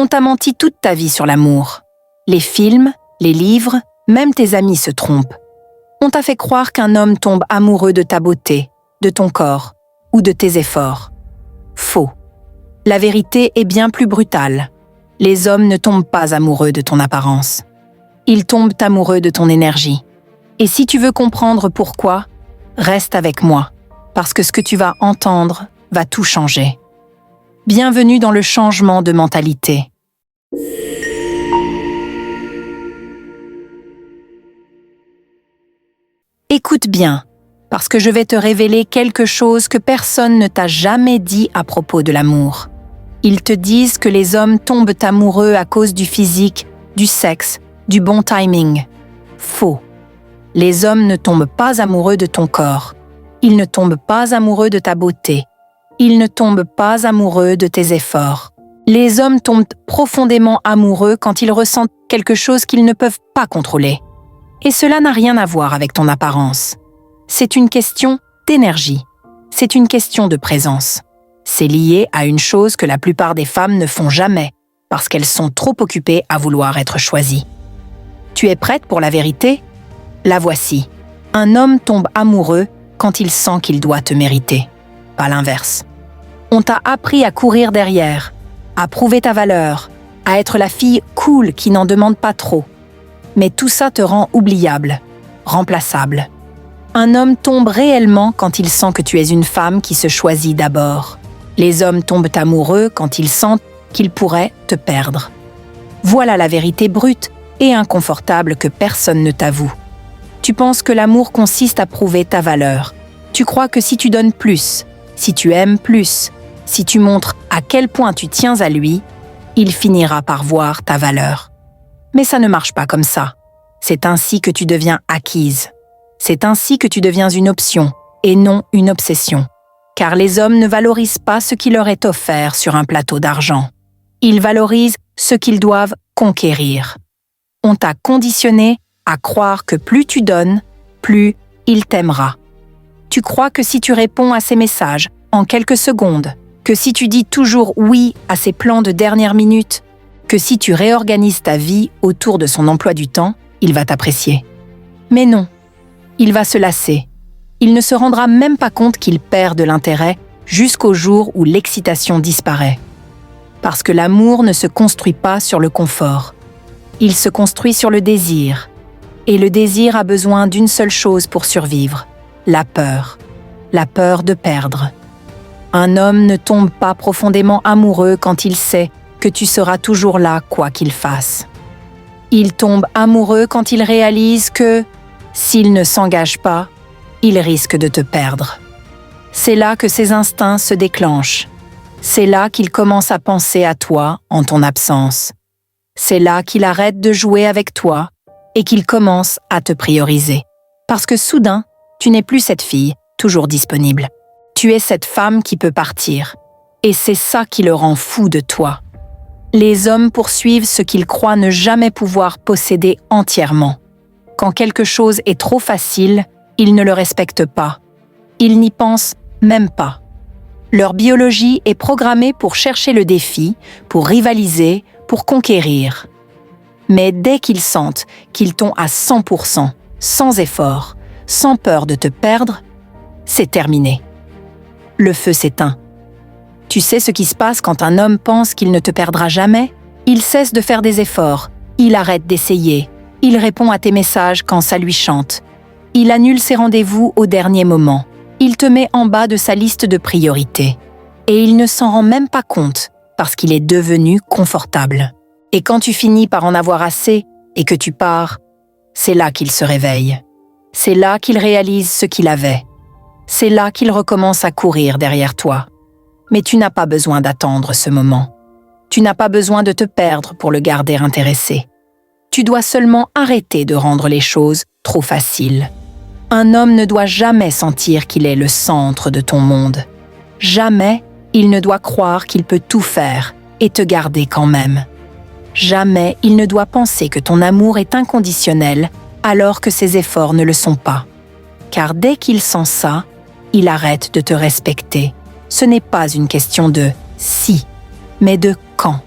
On t'a menti toute ta vie sur l'amour. Les films, les livres, même tes amis se trompent. On t'a fait croire qu'un homme tombe amoureux de ta beauté, de ton corps ou de tes efforts. Faux. La vérité est bien plus brutale. Les hommes ne tombent pas amoureux de ton apparence. Ils tombent amoureux de ton énergie. Et si tu veux comprendre pourquoi, reste avec moi, parce que ce que tu vas entendre va tout changer. Bienvenue dans le changement de mentalité. Écoute bien, parce que je vais te révéler quelque chose que personne ne t'a jamais dit à propos de l'amour. Ils te disent que les hommes tombent amoureux à cause du physique, du sexe, du bon timing. Faux. Les hommes ne tombent pas amoureux de ton corps. Ils ne tombent pas amoureux de ta beauté. Ils ne tombent pas amoureux de tes efforts. Les hommes tombent profondément amoureux quand ils ressentent quelque chose qu'ils ne peuvent pas contrôler. Et cela n'a rien à voir avec ton apparence. C'est une question d'énergie. C'est une question de présence. C'est lié à une chose que la plupart des femmes ne font jamais, parce qu'elles sont trop occupées à vouloir être choisies. Tu es prête pour la vérité ? La voici. Un homme tombe amoureux quand il sent qu'il doit te mériter, pas l'inverse. On t'a appris à courir derrière, à prouver ta valeur, à être la fille cool qui n'en demande pas trop. Mais tout ça te rend oubliable, remplaçable. Un homme tombe réellement quand il sent que tu es une femme qui se choisit d'abord. Les hommes tombent amoureux quand ils sentent qu'ils pourraient te perdre. Voilà la vérité brute et inconfortable que personne ne t'avoue. Tu penses que l'amour consiste à prouver ta valeur. Tu crois que si tu donnes plus, si tu aimes plus, si tu montres à quel point tu tiens à lui, il finira par voir ta valeur. Mais ça ne marche pas comme ça. C'est ainsi que tu deviens acquise. C'est ainsi que tu deviens une option et non une obsession. Car les hommes ne valorisent pas ce qui leur est offert sur un plateau d'argent. Ils valorisent ce qu'ils doivent conquérir. On t'a conditionné à croire que plus tu donnes, plus il t'aimera. Tu crois que si tu réponds à ses messages en quelques secondes, que si tu dis toujours oui à ses plans de dernière minute, que si tu réorganises ta vie autour de son emploi du temps, il va t'apprécier. Mais non, il va se lasser. Il ne se rendra même pas compte qu'il perd de l'intérêt jusqu'au jour où l'excitation disparaît. Parce que l'amour ne se construit pas sur le confort. Il se construit sur le désir. Et le désir a besoin d'une seule chose pour survivre, la peur de perdre. Un homme ne tombe pas profondément amoureux quand il sait que tu seras toujours là quoi qu'il fasse. Il tombe amoureux quand il réalise que, s'il ne s'engage pas, il risque de te perdre. C'est là que ses instincts se déclenchent. C'est là qu'il commence à penser à toi en ton absence. C'est là qu'il arrête de jouer avec toi et qu'il commence à te prioriser. Parce que soudain, tu n'es plus cette fille, toujours disponible. Tu es cette femme qui peut partir. Et c'est ça qui le rend fou de toi. Les hommes poursuivent ce qu'ils croient ne jamais pouvoir posséder entièrement. Quand quelque chose est trop facile, ils ne le respectent pas. Ils n'y pensent même pas. Leur biologie est programmée pour chercher le défi, pour rivaliser, pour conquérir. Mais dès qu'ils sentent qu'ils t'ont à 100%, sans effort, sans peur de te perdre, c'est terminé. Le feu s'éteint. Tu sais ce qui se passe quand un homme pense qu'il ne te perdra jamais ? Il cesse de faire des efforts, il arrête d'essayer, il répond à tes messages quand ça lui chante. Il annule ses rendez-vous au dernier moment. Il te met en bas de sa liste de priorités. Et il ne s'en rend même pas compte parce qu'il est devenu confortable. Et quand tu finis par en avoir assez et que tu pars, c'est là qu'il se réveille. C'est là qu'il réalise ce qu'il avait. C'est là qu'il recommence à courir derrière toi. Mais tu n'as pas besoin d'attendre ce moment. Tu n'as pas besoin de te perdre pour le garder intéressé. Tu dois seulement arrêter de rendre les choses trop faciles. Un homme ne doit jamais sentir qu'il est le centre de ton monde. Jamais il ne doit croire qu'il peut tout faire et te garder quand même. Jamais il ne doit penser que ton amour est inconditionnel alors que ses efforts ne le sont pas. Car dès qu'il sent ça, il arrête de te respecter. Ce n'est pas une question de « si », mais de « quand ».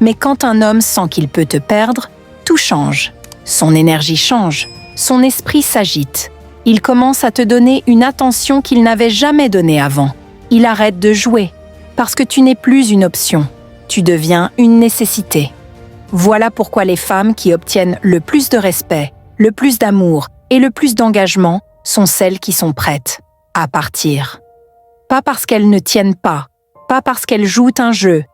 Mais quand un homme sent qu'il peut te perdre, tout change. Son énergie change, son esprit s'agite. Il commence à te donner une attention qu'il n'avait jamais donnée avant. Il arrête de jouer, parce que tu n'es plus une option. Tu deviens une nécessité. Voilà pourquoi les femmes qui obtiennent le plus de respect, le plus d'amour et le plus d'engagement sont celles qui sont prêtes à partir. Pas parce qu'elles ne tiennent pas parce qu'elles jouent un jeu,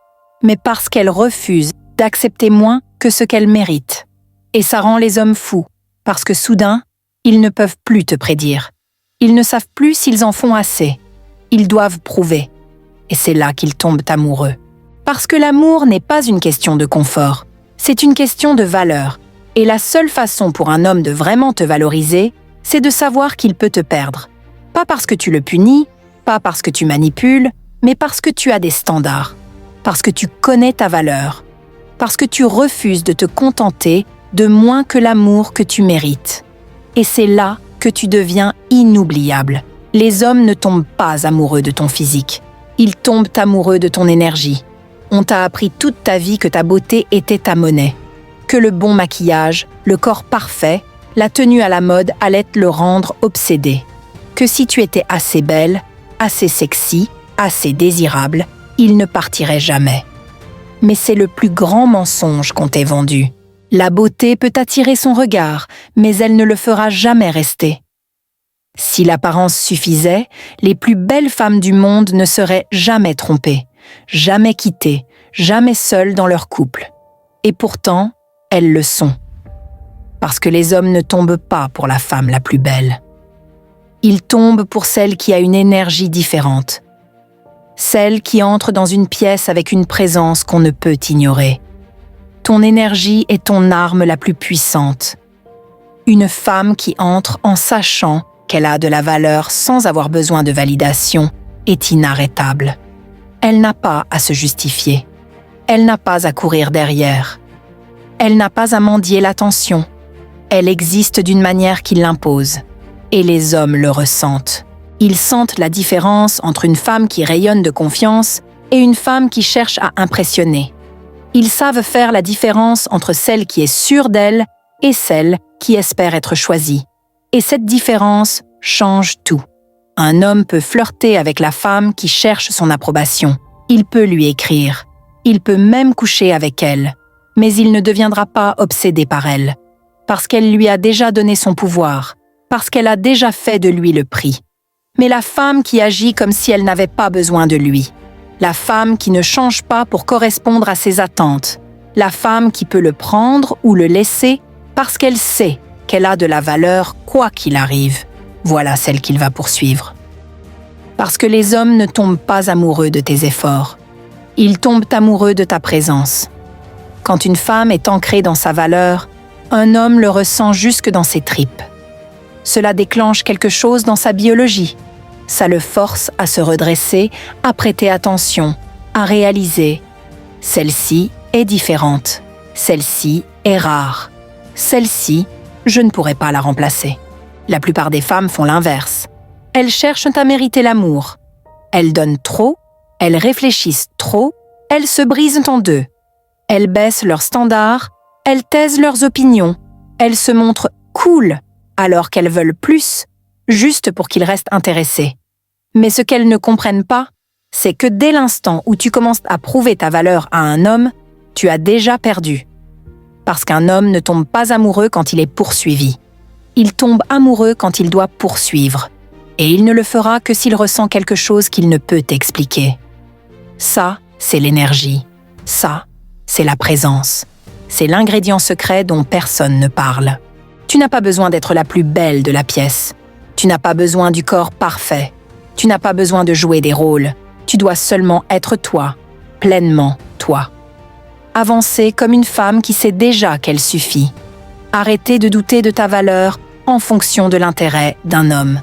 mais parce qu'elles refusent d'accepter moins que ce qu'elles méritent. Et ça rend les hommes fous, parce que soudain, ils ne peuvent plus te prédire. Ils ne savent plus s'ils en font assez. Ils doivent prouver. Et c'est là qu'ils tombent amoureux. Parce que l'amour n'est pas une question de confort, c'est une question de valeur. Et la seule façon pour un homme de vraiment te valoriser, c'est de savoir qu'il peut te perdre. Pas parce que tu le punis, pas parce que tu manipules, mais parce que tu as des standards, parce que tu connais ta valeur, parce que tu refuses de te contenter de moins que l'amour que tu mérites. Et c'est là que tu deviens inoubliable. Les hommes ne tombent pas amoureux de ton physique, ils tombent amoureux de ton énergie. On t'a appris toute ta vie que ta beauté était ta monnaie, que le bon maquillage, le corps parfait, la tenue à la mode allait le rendre obsédé, que si tu étais assez belle, assez sexy, assez désirable, il ne partirait jamais. Mais c'est le plus grand mensonge qu'on t'ait vendu. La beauté peut attirer son regard, mais elle ne le fera jamais rester. Si l'apparence suffisait, les plus belles femmes du monde ne seraient jamais trompées, jamais quittées, jamais seules dans leur couple. Et pourtant, elles le sont. Parce que les hommes ne tombent pas pour la femme la plus belle. Ils tombent pour celle qui a une énergie différente. Celle qui entre dans une pièce avec une présence qu'on ne peut ignorer. Ton énergie est ton arme la plus puissante. Une femme qui entre en sachant qu'elle a de la valeur sans avoir besoin de validation est inarrêtable. Elle n'a pas à se justifier. Elle n'a pas à courir derrière. Elle n'a pas à mendier l'attention. Elle existe d'une manière qui l'impose. Et les hommes le ressentent. Ils sentent la différence entre une femme qui rayonne de confiance et une femme qui cherche à impressionner. Ils savent faire la différence entre celle qui est sûre d'elle et celle qui espère être choisie. Et cette différence change tout. Un homme peut flirter avec la femme qui cherche son approbation. Il peut lui écrire. Il peut même coucher avec elle. Mais il ne deviendra pas obsédé par elle. Parce qu'elle lui a déjà donné son pouvoir. Parce qu'elle a déjà fait de lui le prix. Mais la femme qui agit comme si elle n'avait pas besoin de lui. La femme qui ne change pas pour correspondre à ses attentes. La femme qui peut le prendre ou le laisser parce qu'elle sait qu'elle a de la valeur quoi qu'il arrive. Voilà celle qu'il va poursuivre. Parce que les hommes ne tombent pas amoureux de tes efforts. Ils tombent amoureux de ta présence. Quand une femme est ancrée dans sa valeur, un homme le ressent jusque dans ses tripes. Cela déclenche quelque chose dans sa biologie. Ça le force à se redresser, à prêter attention, à réaliser. Celle-ci est différente. Celle-ci est rare. Celle-ci, je ne pourrai pas la remplacer. La plupart des femmes font l'inverse. Elles cherchent à mériter l'amour. Elles donnent trop, elles réfléchissent trop, elles se brisent en deux. Elles baissent leurs standards, elles taisent leurs opinions, elles se montrent cool alors qu'elles veulent plus, juste pour qu'ils restent intéressés. Mais ce qu'elles ne comprennent pas, c'est que dès l'instant où tu commences à prouver ta valeur à un homme, tu as déjà perdu. Parce qu'un homme ne tombe pas amoureux quand il est poursuivi. Il tombe amoureux quand il doit poursuivre. Et il ne le fera que s'il ressent quelque chose qu'il ne peut expliquer. Ça, c'est l'énergie. Ça, c'est la présence. C'est l'ingrédient secret dont personne ne parle. Tu n'as pas besoin d'être la plus belle de la pièce. Tu n'as pas besoin du corps parfait. Tu n'as pas besoin de jouer des rôles. Tu dois seulement être toi, pleinement toi. Avancer comme une femme qui sait déjà qu'elle suffit. Arrêter de douter de ta valeur en fonction de l'intérêt d'un homme.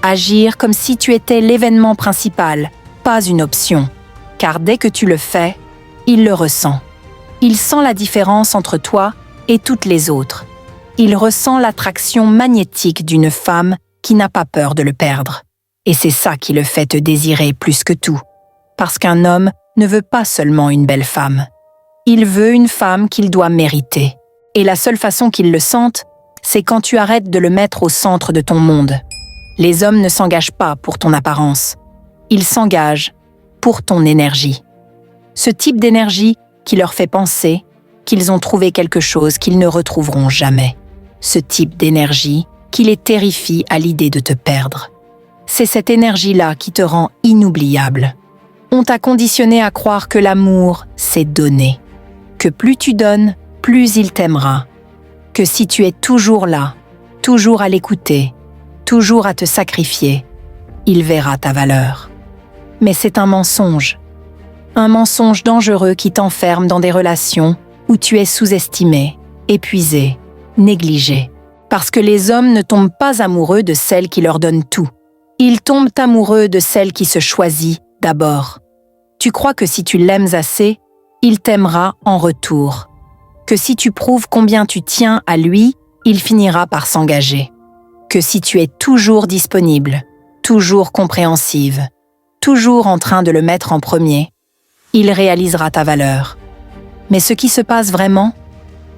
Agir comme si tu étais l'événement principal, pas une option. Car dès que tu le fais, il le ressent. Il sent la différence entre toi et toutes les autres. Il ressent l'attraction magnétique d'une femme qui n'a pas peur de le perdre. Et c'est ça qui le fait te désirer plus que tout. Parce qu'un homme ne veut pas seulement une belle femme. Il veut une femme qu'il doit mériter. Et la seule façon qu'il le sente, c'est quand tu arrêtes de le mettre au centre de ton monde. Les hommes ne s'engagent pas pour ton apparence. Ils s'engagent pour ton énergie. Ce type d'énergie qui leur fait penser qu'ils ont trouvé quelque chose qu'ils ne retrouveront jamais. Ce type d'énergie qui les terrifie à l'idée de te perdre. C'est cette énergie-là qui te rend inoubliable. On t'a conditionné à croire que l'amour, c'est donner. Que plus tu donnes, plus il t'aimera. Que si tu es toujours là, toujours à l'écouter, toujours à te sacrifier, il verra ta valeur. Mais c'est un mensonge dangereux qui t'enferme dans des relations où tu es sous-estimé, épuisé, négligé. Parce que les hommes ne tombent pas amoureux de celle qui leur donne tout. Ils tombent amoureux de celle qui se choisit d'abord. Tu crois que si tu l'aimes assez, il t'aimera en retour. Que si tu prouves combien tu tiens à lui, il finira par s'engager. Que si tu es toujours disponible, toujours compréhensive, toujours en train de le mettre en premier, il réalisera ta valeur. Mais ce qui se passe vraiment,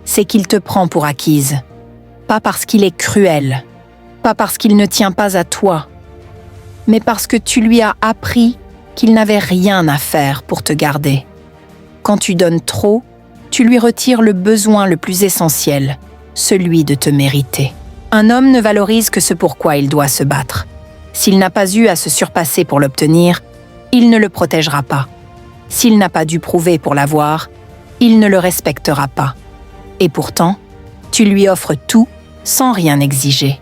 c'est qu'il te prend pour acquise. Pas parce qu'il est cruel, pas parce qu'il ne tient pas à toi, mais parce que tu lui as appris qu'il n'avait rien à faire pour te garder. Quand tu donnes trop, tu lui retires le besoin le plus essentiel, celui de te mériter. Un homme ne valorise que ce pourquoi il doit se battre. S'il n'a pas eu à se surpasser pour l'obtenir, il ne le protégera pas. S'il n'a pas dû prouver pour l'avoir, il ne le respectera pas. Et pourtant, tu lui offres tout sans rien exiger.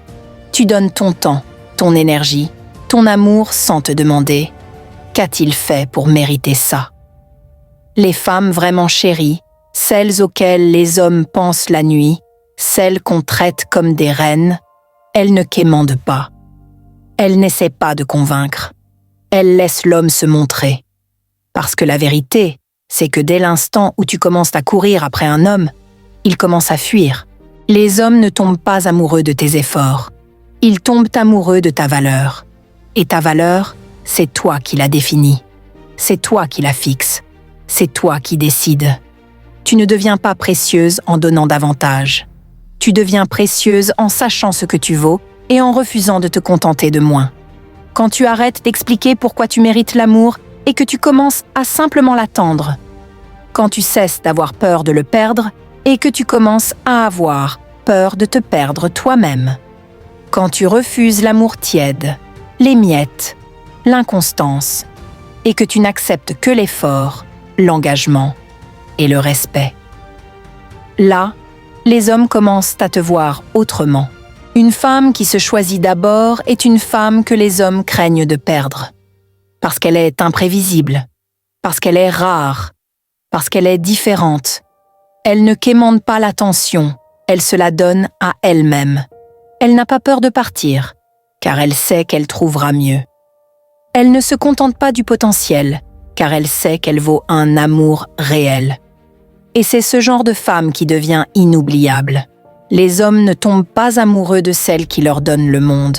Tu donnes ton temps, ton énergie, ton amour sans te demander « Qu'a-t-il fait pour mériter ça ?» Les femmes vraiment chéries, celles auxquelles les hommes pensent la nuit, celles qu'on traite comme des reines, elles ne quémandent pas. Elles n'essaient pas de convaincre. Elles laissent l'homme se montrer. Parce que la vérité, c'est que dès l'instant où tu commences à courir après un homme, il commence à fuir. Les hommes ne tombent pas amoureux de tes efforts. Ils tombent amoureux de ta valeur. Et ta valeur, c'est toi qui la définis. C'est toi qui la fixes. C'est toi qui décides. Tu ne deviens pas précieuse en donnant davantage. Tu deviens précieuse en sachant ce que tu vaux et en refusant de te contenter de moins. Quand tu arrêtes d'expliquer pourquoi tu mérites l'amour et que tu commences à simplement l'attendre. Quand tu cesses d'avoir peur de le perdre et que tu commences à avoir peur de te perdre toi-même. Quand tu refuses l'amour tiède, les miettes, l'inconstance, et que tu n'acceptes que l'effort, l'engagement et le respect. Là, les hommes commencent à te voir autrement. Une femme qui se choisit d'abord est une femme que les hommes craignent de perdre. Parce qu'elle est imprévisible, parce qu'elle est rare, parce qu'elle est différente. Elle ne quémande pas l'attention, elle se la donne à elle-même. Elle n'a pas peur de partir, car elle sait qu'elle trouvera mieux. Elle ne se contente pas du potentiel, car elle sait qu'elle vaut un amour réel. Et c'est ce genre de femme qui devient inoubliable. Les hommes ne tombent pas amoureux de celles qui leur donnent le monde.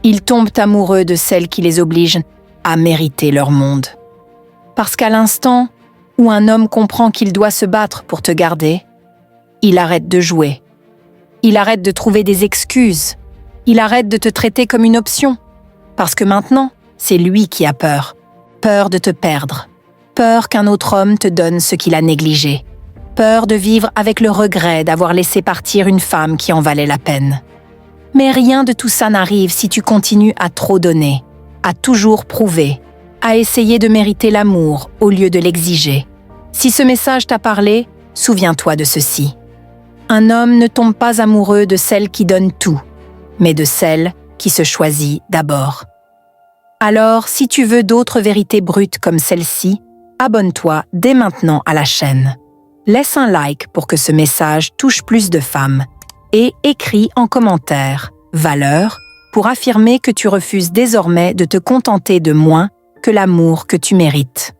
Ils tombent amoureux de celles qui les obligent à mériter leur monde. Parce qu'à l'instant où un homme comprend qu'il doit se battre pour te garder, il arrête de jouer. Il arrête de trouver des excuses. Il arrête de te traiter comme une option. Parce que maintenant, c'est lui qui a peur. Peur de te perdre. Peur qu'un autre homme te donne ce qu'il a négligé. Peur de vivre avec le regret d'avoir laissé partir une femme qui en valait la peine. Mais rien de tout ça n'arrive si tu continues à trop donner, à toujours prouver, à essayer de mériter l'amour au lieu de l'exiger. Si ce message t'a parlé, souviens-toi de ceci. Un homme ne tombe pas amoureux de celle qui donne tout, mais de celle qui se choisit d'abord. Alors, si tu veux d'autres vérités brutes comme celle-ci, abonne-toi dès maintenant à la chaîne. Laisse un like pour que ce message touche plus de femmes et écris en commentaire « Valeur » pour affirmer que tu refuses désormais de te contenter de moins que l'amour que tu mérites.